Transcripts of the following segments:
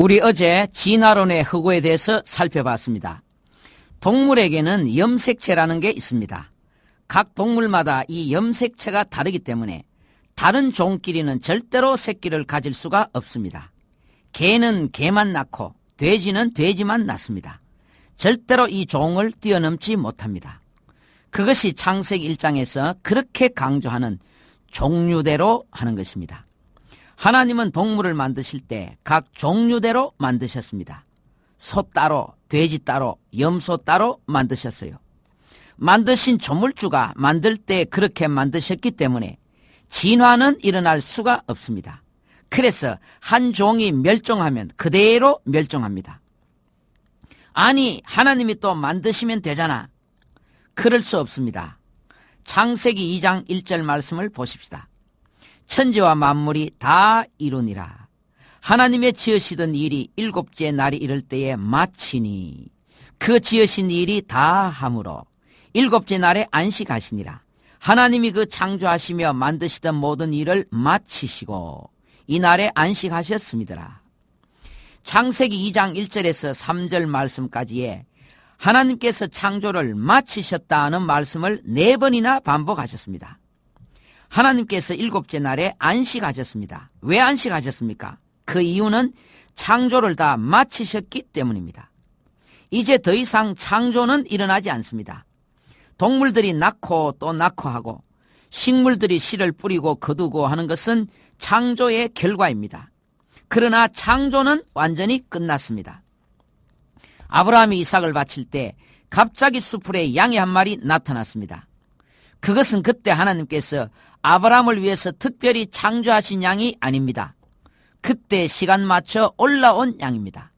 우리 어제 진화론의 허구에 대해서 살펴봤습니다. 동물에게는 염색체라는 게 있습니다. 각 동물마다 이 염색체가 다르기 때문에 다른 종끼리는 절대로 새끼를 가질 수가 없습니다. 개는 개만 낳고 돼지는 돼지만 낳습니다. 절대로 이 종을 뛰어넘지 못합니다. 그것이 창세기 1장에서 그렇게 강조하는 종류대로 하는 것입니다. 하나님은 동물을 만드실 때 각 종류대로 만드셨습니다. 소 따로, 돼지 따로, 염소 따로 만드셨어요. 만드신 조물주가 만들 때 그렇게 만드셨기 때문에 진화는 일어날 수가 없습니다. 그래서 한 종이 멸종하면 그대로 멸종합니다. 아니, 하나님이 또 만드시면 되잖아. 그럴 수 없습니다. 창세기 2장 1절 말씀을 보십시다. 천지와 만물이 다 이루니라. 하나님의 지으시던 일이 일곱째 날이 이를 때에 마치니 그 지으신 일이 다 함으로 일곱째 날에 안식하시니라. 하나님이 그 창조하시며 만드시던 모든 일을 마치시고 이 날에 안식하셨습니다. 창세기 2장 1절에서 3절 말씀까지에 하나님께서 창조를 마치셨다는 말씀을 4번이나 반복하셨습니다. 하나님께서 일곱째 날에 안식하셨습니다. 왜 안식하셨습니까? 그 이유는 창조를 다 마치셨기 때문입니다. 이제 더 이상 창조는 일어나지 않습니다. 동물들이 낳고 또 낳고 하고 식물들이 씨를 뿌리고 거두고 하는 것은 창조의 결과입니다. 그러나 창조는 완전히 끝났습니다. 아브라함이 이삭을 바칠 때 갑자기 수풀에 양이 한 마리 나타났습니다. 그것은 그때 하나님께서 아브라함을 위해서 특별히 창조하신 양이 아닙니다. 그때 시간 맞춰 올라온 양입니다.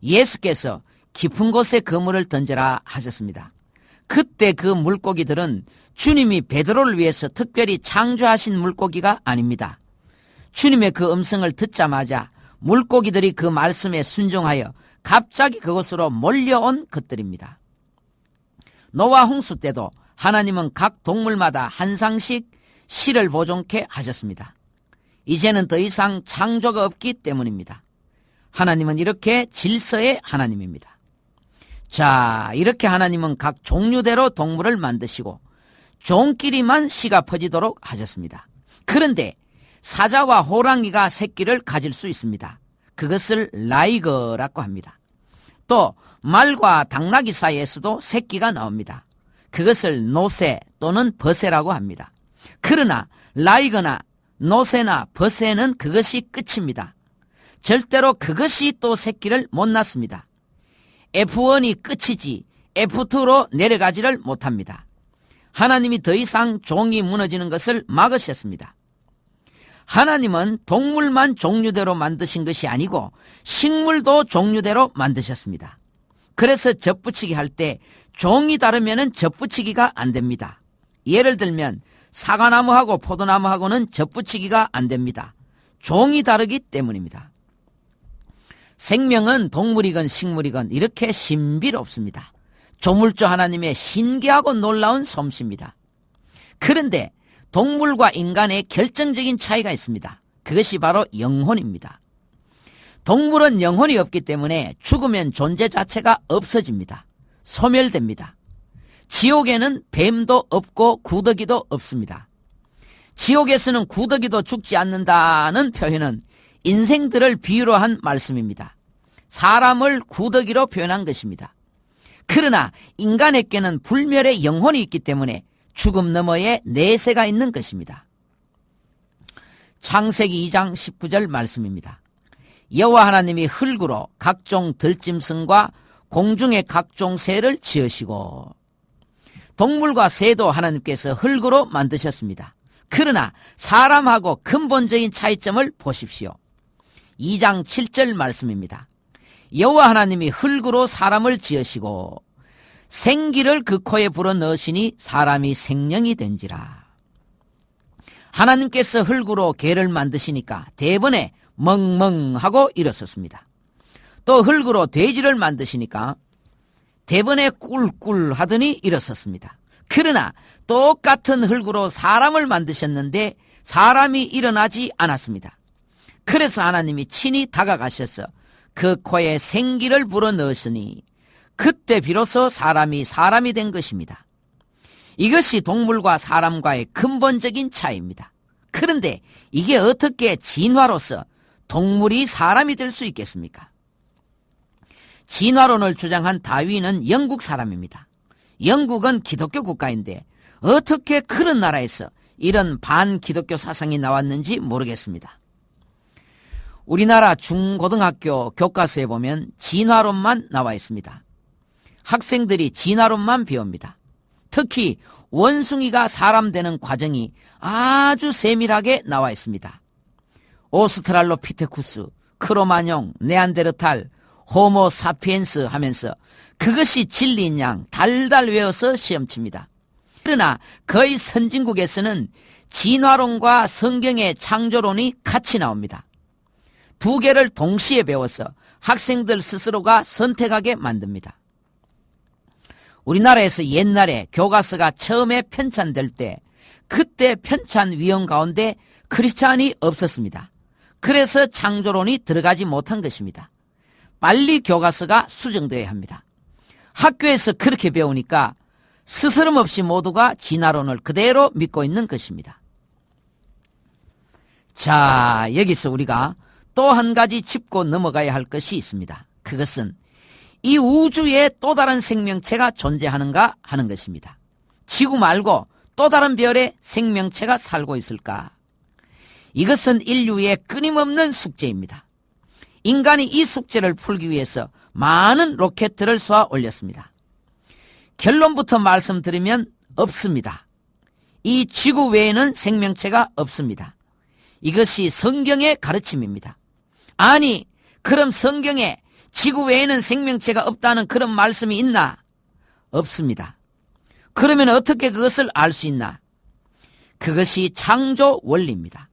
예수께서 깊은 곳에 그물을 던져라 하셨습니다. 그때 그 물고기들은 주님이 베드로를 위해서 특별히 창조하신 물고기가 아닙니다. 주님의 그 음성을 듣자마자 물고기들이 그 말씀에 순종하여 갑자기 그곳으로 몰려온 것들입니다. 노아 홍수 때도 하나님은 각 동물마다 한 상씩 씨를 보존케 하셨습니다. 이제는 더 이상 창조가 없기 때문입니다. 하나님은 이렇게 질서의 하나님입니다. 자, 이렇게 하나님은 각 종류대로 동물을 만드시고 종끼리만 씨가 퍼지도록 하셨습니다. 그런데 사자와 호랑이가 새끼를 가질 수 있습니다. 그것을 라이거라고 합니다. 또 말과 당나귀 사이에서도 새끼가 나옵니다. 그것을 노새 또는 버새라고 합니다. 그러나 라이거나 노새나 버새는 그것이 끝입니다. 절대로 그것이 또 새끼를 못 낳습니다. F1이 끝이지 F2로 내려가지를 못합니다. 하나님이 더 이상 종이 무너지는 것을 막으셨습니다. 하나님은 동물만 종류대로 만드신 것이 아니고 식물도 종류대로 만드셨습니다. 그래서 젖붙이기 할 때 종이 다르면 젖붙이기가 안 됩니다. 예를 들면 사과나무하고 포도나무하고는 젖붙이기가 안 됩니다. 종이 다르기 때문입니다. 생명은 동물이건 식물이건 이렇게 신비롭습니다. 조물주 하나님의 신기하고 놀라운 솜씨입니다. 그런데 동물과 인간의 결정적인 차이가 있습니다. 그것이 바로 영혼입니다. 동물은 영혼이 없기 때문에 죽으면 존재 자체가 없어집니다. 소멸됩니다. 지옥에는 뱀도 없고 구더기도 없습니다. 지옥에서는 구더기도 죽지 않는다는 표현은 인생들을 비유로 한 말씀입니다. 사람을 구더기로 표현한 것입니다. 그러나 인간에게는 불멸의 영혼이 있기 때문에 죽음 너머에 내세가 있는 것입니다. 창세기 2장 19절 말씀입니다. 여호와 하나님이 흙으로 각종 들짐승과 공중의 각종 새를 지으시고, 동물과 새도 하나님께서 흙으로 만드셨습니다. 그러나 사람하고 근본적인 차이점을 보십시오. 2장 7절 말씀입니다. 여호와 하나님이 흙으로 사람을 지으시고 생기를 그 코에 불어넣으시니 사람이 생명이 된지라. 하나님께서 흙으로 개를 만드시니까 대번에 멍멍하고 일었었습니다. 또 흙으로 돼지를 만드시니까 대번에 꿀꿀 하더니 일었었습니다. 그러나 똑같은 흙으로 사람을 만드셨는데 사람이 일어나지 않았습니다. 그래서 하나님이 친히 다가가셔서 그 코에 생기를 불어넣으시니 그때 비로소 사람이 된 것입니다. 이것이 동물과 사람과의 근본적인 차이입니다. 그런데 이게 어떻게 진화로서 동물이 사람이 될 수 있겠습니까? 진화론을 주장한 다윈은 영국 사람입니다. 영국은 기독교 국가인데 어떻게 그런 나라에서 이런 반기독교 사상이 나왔는지 모르겠습니다. 우리나라 중고등학교 교과서에 보면 진화론만 나와 있습니다. 학생들이 진화론만 배웁니다. 특히 원숭이가 사람 되는 과정이 아주 세밀하게 나와 있습니다. 오스트랄로피테쿠스, 크로마뇽, 네안데르탈, 호모 사피엔스 하면서 그것이 진리인 양 달달 외워서 시험칩니다. 그러나 거의 선진국에서는 진화론과 성경의 창조론이 같이 나옵니다. 두 개를 동시에 배워서 학생들 스스로가 선택하게 만듭니다. 우리나라에서 옛날에 교과서가 처음에 편찬될 때 그때 편찬 위원 가운데 크리스찬이 없었습니다. 그래서 창조론이 들어가지 못한 것입니다. 빨리 교과서가 수정되어야 합니다. 학교에서 그렇게 배우니까 스스럼 없이 모두가 진화론을 그대로 믿고 있는 것입니다. 자, 여기서 우리가 또 한 가지 짚고 넘어가야 할 것이 있습니다. 그것은 이 우주에 또 다른 생명체가 존재하는가 하는 것입니다. 지구 말고 또 다른 별에 생명체가 살고 있을까? 이것은 인류의 끊임없는 숙제입니다. 인간이 이 숙제를 풀기 위해서 많은 로켓들을 쏘아 올렸습니다. 결론부터 말씀드리면 없습니다. 이 지구 외에는 생명체가 없습니다. 이것이 성경의 가르침입니다. 아니, 그럼 성경에 지구 외에는 생명체가 없다는 그런 말씀이 있나? 없습니다. 그러면 어떻게 그것을 알 수 있나? 그것이 창조 원리입니다.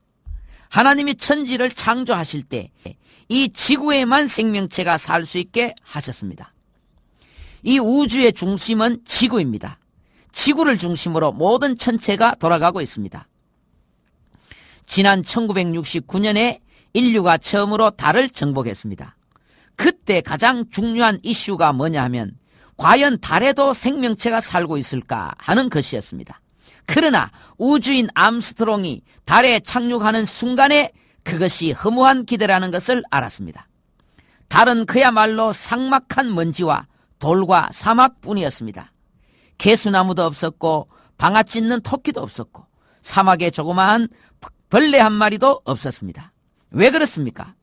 하나님이 천지를 창조하실 때 이 지구에만 생명체가 살 수 있게 하셨습니다. 이 우주의 중심은 지구입니다. 지구를 중심으로 모든 천체가 돌아가고 있습니다. 지난 1969년에 인류가 처음으로 달을 정복했습니다. 그때 가장 중요한 이슈가 뭐냐 하면 과연 달에도 생명체가 살고 있을까 하는 것이었습니다. 그러나 우주인 암스트롱이 달에 착륙하는 순간에 그것이 허무한 기대라는 것을 알았습니다. 달은 그야말로 삭막한 먼지와 돌과 사막뿐이었습니다. 개수나무도 없었고 방아 찢는 토끼도 없었고 사막에 조그마한 벌레 한 마리도 없었습니다. 왜 그렇습니까?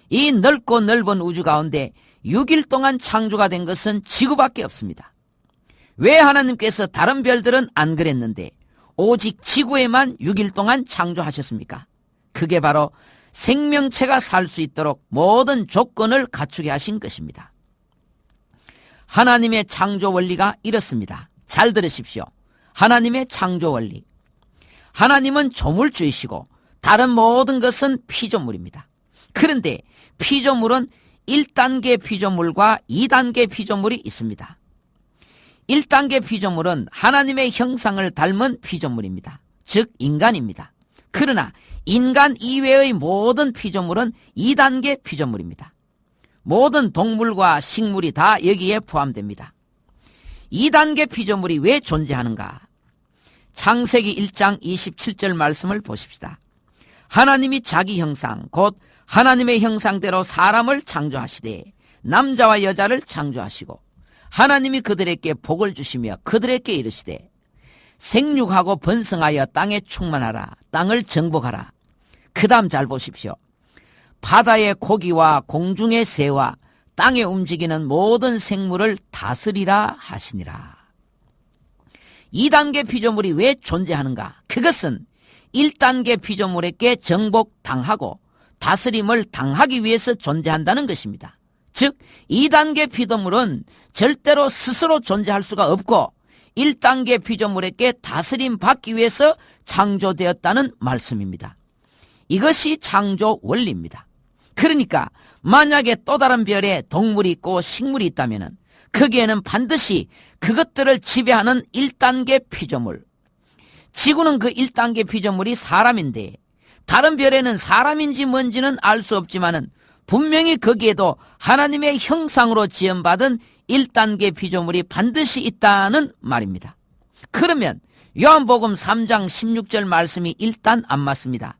이 넓고 넓은 우주 가운데 6일 동안 창조가 된 것은 지구밖에 없습니다. 왜 하나님께서 다른 별들은 안 그랬는데 오직 지구에만 6일 동안 창조하셨습니까? 그게 바로 생명체가 살 수 있도록 모든 조건을 갖추게 하신 것입니다. 하나님의 창조 원리가 이렇습니다. 잘 들으십시오. 하나님의 창조 원리. 하나님은 조물주이시고 다른 모든 것은 피조물입니다. 그런데 피조물은 1단계 피조물과 2단계 피조물이 있습니다. 1단계 피조물은 하나님의 형상을 닮은 피조물입니다. 즉 인간입니다. 그러나 인간 이외의 모든 피조물은 2단계 피조물입니다. 모든 동물과 식물이 다 여기에 포함됩니다. 2단계 피조물이 왜 존재하는가? 창세기 1장 27절 말씀을 보십시다. 하나님이 자기 형상 곧 하나님의 형상대로 사람을 창조하시되 남자와 여자를 창조하시고 하나님이 그들에게 복을 주시며 그들에게 이르시되 생육하고 번성하여 땅에 충만하라. 땅을 정복하라. 그 다음 잘 보십시오. 바다의 고기와 공중의 새와 땅에 움직이는 모든 생물을 다스리라 하시니라. 2단계 피조물이 왜 존재하는가? 그것은 1단계 피조물에게 정복당하고 다스림을 당하기 위해서 존재한다는 것입니다. 즉 2단계 피조물은 절대로 스스로 존재할 수가 없고 1단계 피조물에게 다스림 받기 위해서 창조되었다는 말씀입니다. 이것이 창조 원리입니다. 그러니까 만약에 또 다른 별에 동물이 있고 식물이 있다면 거기에는 반드시 그것들을 지배하는 1단계 피조물, 지구는 그 1단계 피조물이 사람인데 다른 별에는 사람인지 뭔지는 알 수 없지만은 분명히 거기에도 하나님의 형상으로 지음받은 1단계 피조물이 반드시 있다는 말입니다. 그러면 요한복음 3장 16절 말씀이 일단 안 맞습니다.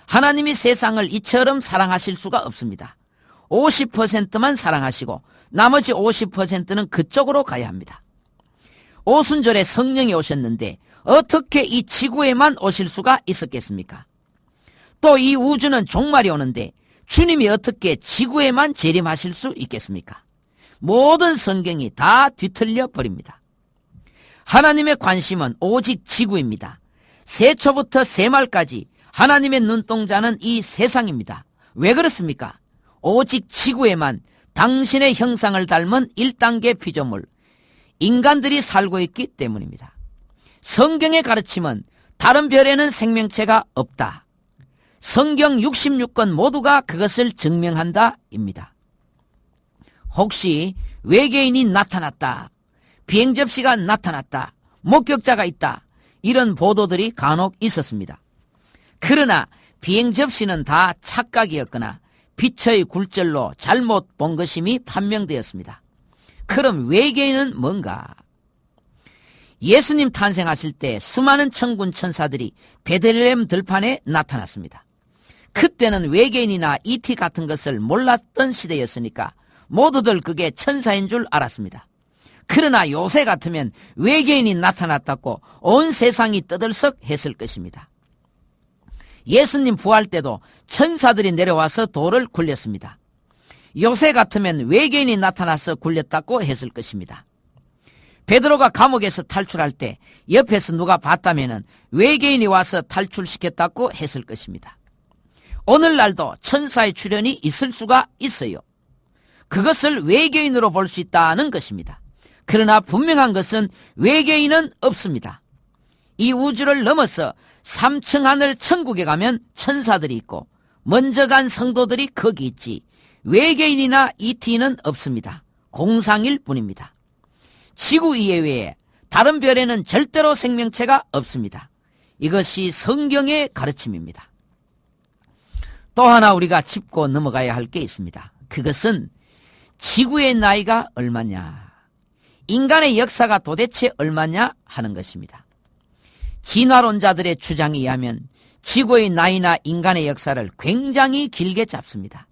하나님이 세상을 이처럼 사랑하실 수가 없습니다. 50%만 사랑하시고 나머지 50%는 그쪽으로 가야 합니다. 오순절에 성령이 오셨는데 어떻게 이 지구에만 오실 수가 있었겠습니까? 또 이 우주는 종말이 오는데 주님이 어떻게 지구에만 재림하실 수 있겠습니까? 모든 성경이 다 뒤틀려 버립니다. 하나님의 관심은 오직 지구입니다. 세초부터 세말까지 하나님의 눈동자는 이 세상입니다. 왜 그렇습니까? 오직 지구에만 당신의 형상을 닮은 1단계 피조물, 인간들이 살고 있기 때문입니다. 성경의 가르침은 다른 별에는 생명체가 없다. 성경 66권 모두가 그것을 증명한다입니다. 혹시 외계인이 나타났다, 비행접시가 나타났다, 목격자가 있다, 이런 보도들이 간혹 있었습니다. 그러나 비행접시는 다 착각이었거나 빛의 굴절로 잘못 본 것임이 판명되었습니다. 그럼 외계인은 뭔가? 예수님 탄생하실 때 수많은 천군 천사들이 베들레헴 들판에 나타났습니다. 그때는 외계인이나 ET 같은 것을 몰랐던 시대였으니까 모두들 그게 천사인 줄 알았습니다. 그러나 요새 같으면 외계인이 나타났다고 온 세상이 떠들썩 했을 것입니다. 예수님 부활 때도 천사들이 내려와서 돌을 굴렸습니다. 요새 같으면 외계인이 나타나서 굴렸다고 했을 것입니다. 베드로가 감옥에서 탈출할 때 옆에서 누가 봤다면 외계인이 와서 탈출시켰다고 했을 것입니다. 오늘날도 천사의 출현이 있을 수가 있어요. 그것을 외계인으로 볼 수 있다는 것입니다. 그러나 분명한 것은 외계인은 없습니다. 이 우주를 넘어서 3층 하늘 천국에 가면 천사들이 있고 먼저 간 성도들이 거기 있지 외계인이나 ET는 없습니다. 공상일 뿐입니다. 지구 이외에 다른 별에는 절대로 생명체가 없습니다. 이것이 성경의 가르침입니다. 또 하나 우리가 짚고 넘어가야 할 게 있습니다. 그것은 지구의 나이가 얼마냐, 인간의 역사가 도대체 얼마냐 하는 것입니다. 진화론자들의 주장에 의하면 지구의 나이나 인간의 역사를 굉장히 길게 잡습니다.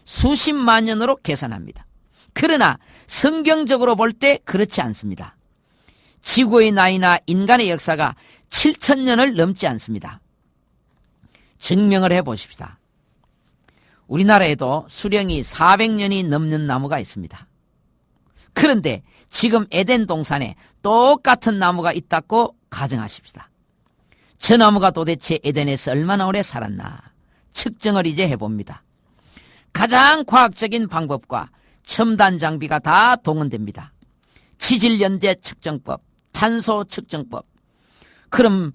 수십만 년으로 계산합니다. 그러나 성경적으로 볼 때 그렇지 않습니다. 지구의 나이나 인간의 역사가 7,000년을 넘지 않습니다. 증명을 해보십시다. 우리나라에도 수령이 400년이 넘는 나무가 있습니다. 그런데 지금 에덴 동산에 똑같은 나무가 있다고 가정하십시다. 저 나무가 도대체 에덴에서 얼마나 오래 살았나 측정을 이제 해봅니다. 가장 과학적인 방법과 첨단 장비가 다 동원됩니다. 지질연대 측정법, 탄소 측정법. 그럼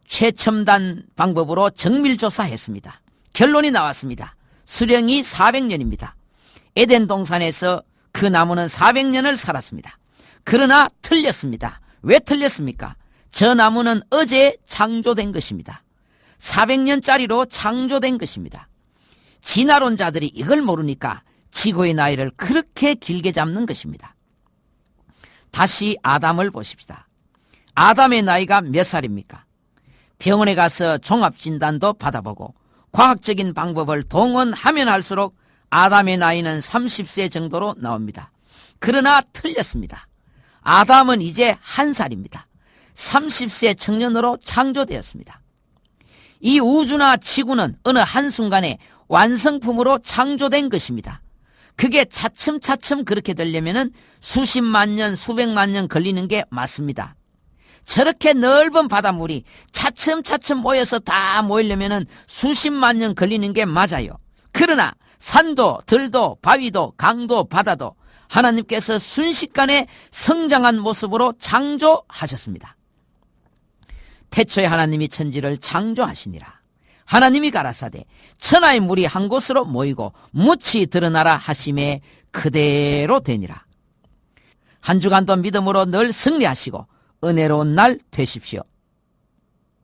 최첨단 방법으로 정밀조사했습니다. 결론이 나왔습니다. 수령이 400년입니다. 에덴 동산에서 그 나무는 400년을 살았습니다. 그러나 틀렸습니다. 왜 틀렸습니까? 저 나무는 어제 창조된 것입니다. 400년짜리로 창조된 것입니다. 진화론자들이 이걸 모르니까 지구의 나이를 그렇게 길게 잡는 것입니다. 다시 아담을 보십시다. 아담의 나이가 몇 살입니까? 병원에 가서 종합진단도 받아보고 과학적인 방법을 동원하면 할수록 아담의 나이는 30세 정도로 나옵니다. 그러나 틀렸습니다. 아담은 이제 1살입니다. 30세 청년으로 창조되었습니다. 이 우주나 지구는 어느 한순간에 완성품으로 창조된 것입니다. 그게 차츰차츰 그렇게 되려면 수십만 년, 수백만 년 걸리는 게 맞습니다. 저렇게 넓은 바닷물이 차츰차츰 모여서 다 모이려면 수십만 년 걸리는 게 맞아요. 그러나 산도, 들도, 바위도, 강도, 바다도 하나님께서 순식간에 성장한 모습으로 창조하셨습니다. 태초에 하나님이 천지를 창조하시니라. 하나님이 가라사대 천하의 물이 한 곳으로 모이고 묻이 드러나라 하심에 그대로 되니라. 한 주간도 믿음으로 늘 승리하시고 은혜로운 날 되십시오.